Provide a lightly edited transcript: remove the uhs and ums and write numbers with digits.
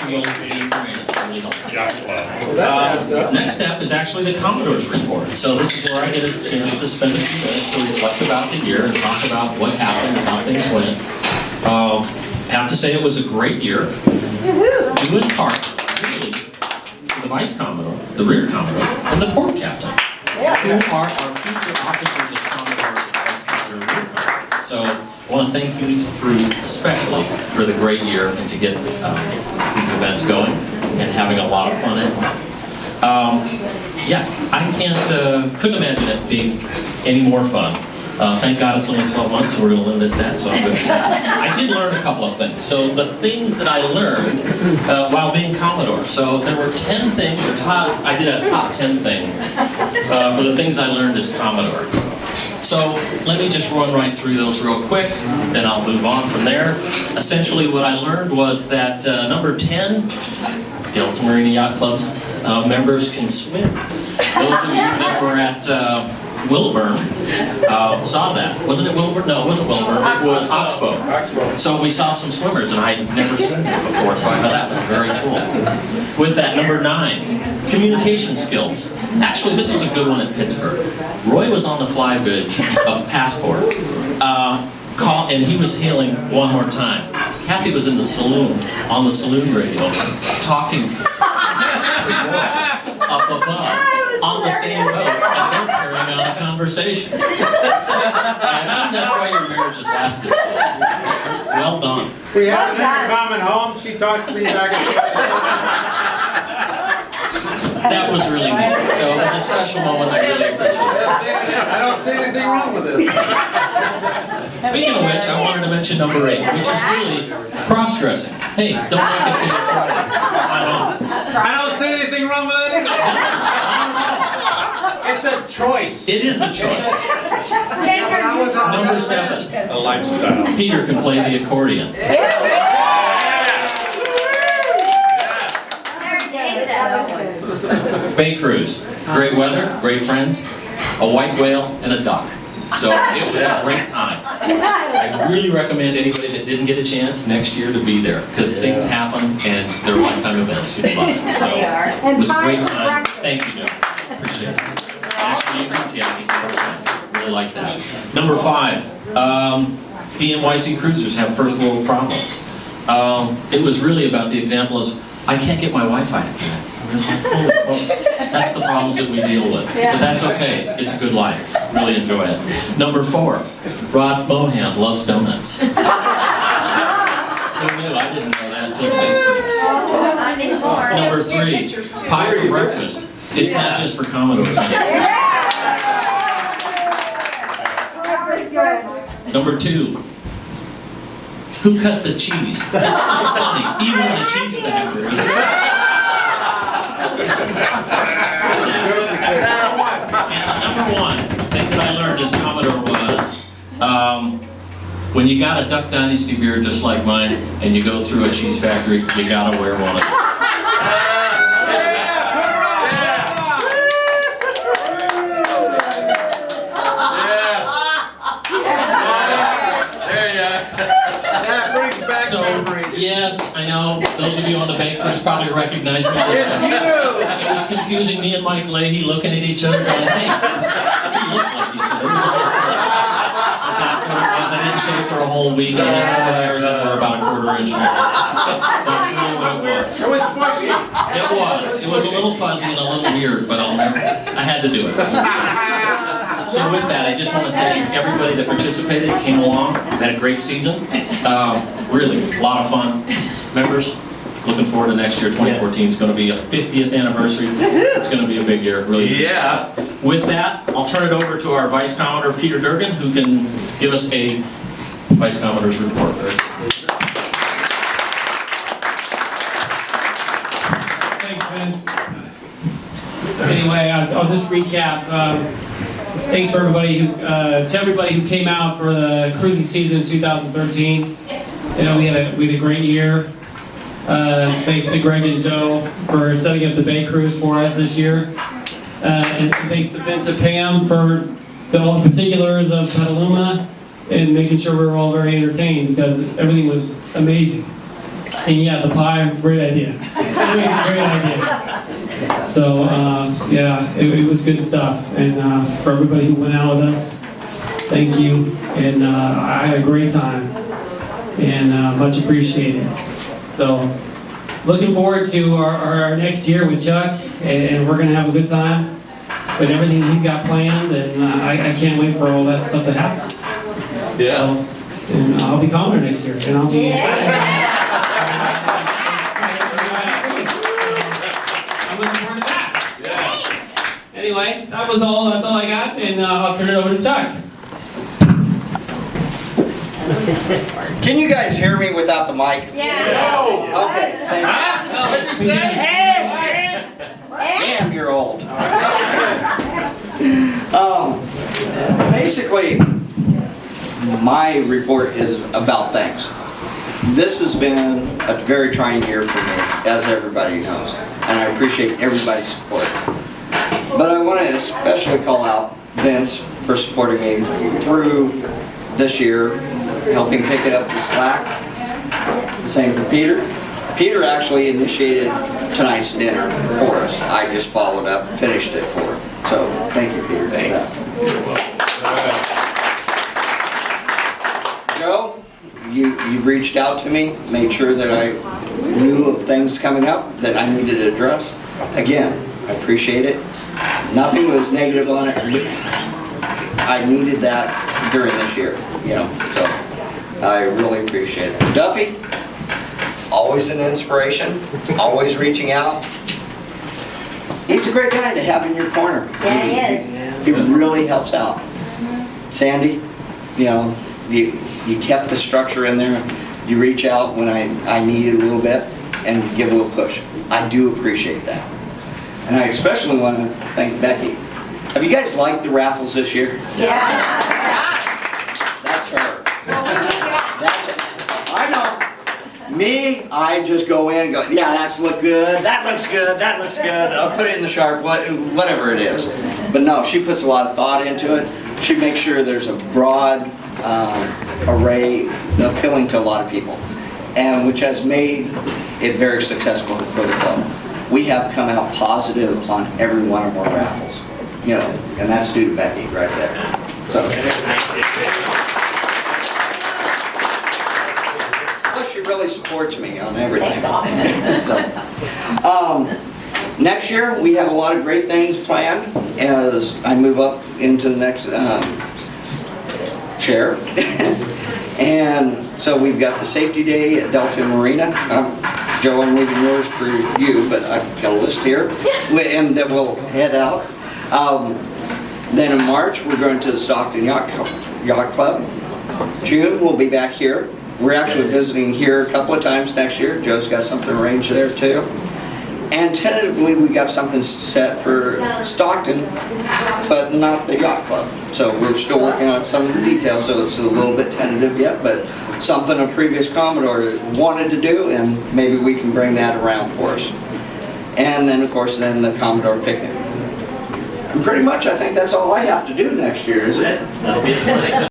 you all for the information. It's really helpful. Yeah, Next step is actually the Commodore's report. So this is where I get a chance to spend a few minutes to reflect about the year and talk about what happened and how things went. I have to say it was a great year, due in part, really, to the Vice Commodore, the Rear Commodore, and the Port Captain, who are our future officers of Commodore, Vice Commodore, Rear Commodore. So I want to thank you three especially for the great year and to get these events going and having a lot of fun in it. Yeah, I couldn't imagine it being any more fun. Thank God it's only 12 months, so we're going to limit it to that, so I'm good. I did learn a couple of things. So the things that I learned while being Commodore. So there were 10 things, I did a top 10 thing for the things I learned as Commodore. So let me just run right through those real quick, then I'll move on from there. Essentially what I learned was that number 10, Delta Marina Yacht Club members can swim. Those of you that were at Wilburn saw that. Wasn't it Wilburn? No, it wasn't Wilburn. It was Oxbow. So we saw some swimmers, and I had never seen them before, so I thought that was very cool. With that, number 9, communication skills. Actually, this was a good one at Pittsburgh. Roy was on the flybridge of Passport, and he was hailing one more time. Kathy was in the saloon, on the saloon radio, talking up above, on the same boat, and they're carrying on a conversation. I assume that's why your marriage has lasted so long. Well done. We have an intercom at home. She talks to me back and forth. That was really neat. So it was a special moment. I really appreciate it. I don't see anything wrong with this. Speaking of which, I wanted to mention number 8, which is really cross-dressing. Hey, don't make it till Friday. I don't see anything wrong with it either. It's a choice. It is a choice. Number 7, a lifestyle. Peter can play the accordion. Bay cruise. Great weather, great friends, a white whale, and a duck. So it was a great time. I really recommend anybody that didn't get a chance next year to be there, because things happen and they're lifetime events. You'll love it. So it was a great time. Thank you, Joe. Appreciate it. Actually, you too, Tiaki. Really like that. Number 5, DMYC cruisers have first world problems. It was really about the example is, I can't get my Wi-Fi to connect. That's the problems that we deal with. But that's okay. It's a good life. Really enjoy it. Number 4, Rod Mohan loves donuts. Who knew? I didn't know that until the Number 3, pie for breakfast. It's not just for Commodores. Number 2, who cut the cheese? That's so funny. Even in the cheese factory. And number 1 thing that I learned as Commodore was, when you got a Duck Dynasty beer just like mine, and you go through a cheese factory, you gotta wear one of them. Yes, I know. Those of you on the bankers probably recognize me. It's you! It was confusing me and Mike Leahy looking at each other going, hey, we look like each other. That's what it was. I didn't shave for a whole week. I had 4 hairs that were about a quarter-inch long. That's really what it was. It was bushy. It was. It was a little fuzzy and a little weird, but I had to do it. So with that, I just want to thank everybody that participated, came along, had a great season. Really, a lot of fun. Members, looking forward to next year, 2014. It's going to be a 50th anniversary. It's going to be a big year, really. Yeah. With that, I'll turn it over to our Vice Commodore, Peter Durgan, who can give us a Vice Commodore's report. Thanks, Vince. Anyway, I'll just recap. Thanks for everybody to everybody who came out for the cruising season in 2013. You know, we had a great year. Thanks to Greg and Joe for setting up the Bay Cruise for us this year. And thanks to Vince and Pam for all the particulars of Petaluma and making sure we were all very entertained, because everything was amazing. And yeah, the pie, great idea. Great idea. So, yeah, it was good stuff. And for everybody who went out with us, thank you. And I had a great time. And much appreciated. So, looking forward to our next year with Chuck. And we're going to have a good time with everything he's got planned. And I can't wait for all that stuff to happen. Yeah. So, and I'll be calmer next year. And I'll be excited. I'm looking forward to that. Anyway, that's all I got, and I'll turn it over to Chuck. Can you guys hear me without the mic? Yeah. Okay, thank you. Damn, you're old. Basically, my report is about thanks. This has been a very trying year for me, as everybody knows, and I appreciate everybody's support. But I want to especially call out Vince for supporting me through this year, helping pick it up the slack. Same for Peter. Peter actually initiated tonight's dinner for us. I just followed up, finished it for him. So thank you, Peter, for that. Joe, you've reached out to me, made sure that I knew of things coming up that I needed to address. Again, I appreciate it. Nothing was negative on it. I needed that during this year, you know, so I really appreciate it. Duffy, always an inspiration, always reaching out. He's a great guy to have in your corner. Yeah, he is. He really helps out. Sandy, you know, you kept the structure in there. You reach out when I need it a little bit and give a little push. I do appreciate that. And I especially want to thank Becky. Have you guys liked the raffles this year? Yeah. That's her. That's it. I know. Me, I just go in and go, yeah, that's look good, that looks good, that looks good. I'll put it in the sharp, whatever it is. But no, she puts a lot of thought into it. She makes sure there's a broad array appealing to a lot of people, and which has made it very successful for the club. We have come out positive on every one of our raffles, you know, and that's due to Becky right there. So. Plus, she really supports me on everything. So, next year, we have a lot of great things planned as I move up into the next chair. And so we've got the safety day at Delta Marina. Joe, I'm leaving yours for you, but I've got a list here, and that we'll head out. Then in March, we're going to the Stockton Yacht Club. June, we'll be back here. We're actually visiting here a couple of times next year. Joe's got something arranged there too. And tentatively, we got something set for Stockton, but not the yacht club. So we're still working on some of the details, so it's a little bit tentative yet, but something a previous Commodore wanted to do, and maybe we can bring that around for us. And then, of course, then the Commodore picnic. And pretty much, I think that's all I have to do next year, isn't it? That'll be a clinic.